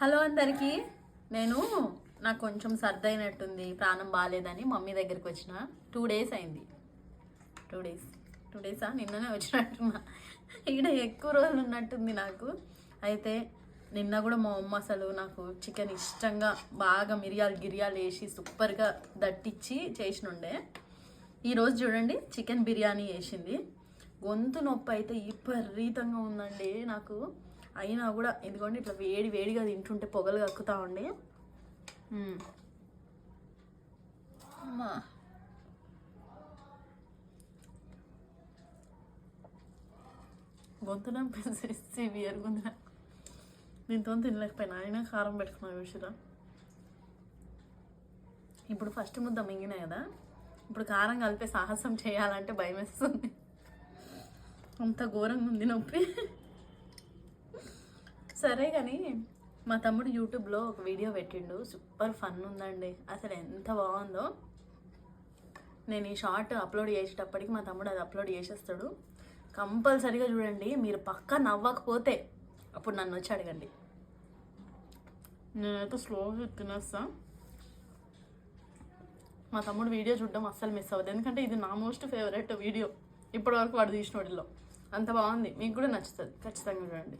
Hello అందరికీ. నాకు కొంచెం సర్ది అయినట్టుంది, ప్రాణం బాగాలేదని మమ్మీ దగ్గరికి వచ్చిన. 2 days అయింది. 2 డేసా నిన్ననే వచ్చినట్టున్నా. ఇక్కడ ఎక్కువ రోజులు ఉన్నట్టుంది నాకు. అయితే నిన్న కూడా మా అమ్మ అసలు నాకు చికెన్ ఇష్టంగా బాగా మిరియాలు వేసి సూపర్గా దట్టించి చేసినుండే. ఈరోజు చూడండి చికెన్ బిర్యానీ వేసింది. గొంతు నొప్పి అయితే విపరీతంగా ఉందండి నాకు. అయినా కూడా ఎందుకంటే ఇట్లా వేడిగా తింటుంటే పొగలు కక్కుతా ఉండి అమ్మా గొంతు నొప్పి సివియర్గా ఉంది. దీంతో తినలేకపోయినా అయినా కారం పెట్టుకున్నా చూసిరా. ఇప్పుడు ఫస్ట్ ముద్ద మింగినాయి కదా, ఇప్పుడు కారం కలిపే సాహసం చేయాలంటే భయం వేస్తుంది. అంత ఘోరంగా ఉంది నొప్పి. సరే కానీ మా తమ్ముడు యూట్యూబ్లో ఒక వీడియో పెట్టిండు, సూపర్ ఫన్ ఉందండి. అసలు ఎంత బాగుందో. నేను ఈ షార్ట్ అప్లోడ్ చేసేటప్పటికి మా తమ్ముడు అది అప్లోడ్ చేసేస్తాడు. కంపల్సరీగా చూడండి. మీరు పక్కా నవ్వకపోతే అప్పుడు నన్ను వచ్చి అడగండి. నేనైతే స్లోగా తినేస్తా. మా తమ్ముడు వీడియో చూడడం అస్సలు మిస్ అవ్వదు, ఎందుకంటే ఇది నా మోస్ట్ ఫేవరెట్ వీడియో ఇప్పటివరకు వాడు తీసిన వాటిలో. అంత బాగుంది, మీకు కూడా నచ్చుతుంది. ఖచ్చితంగా చూడండి.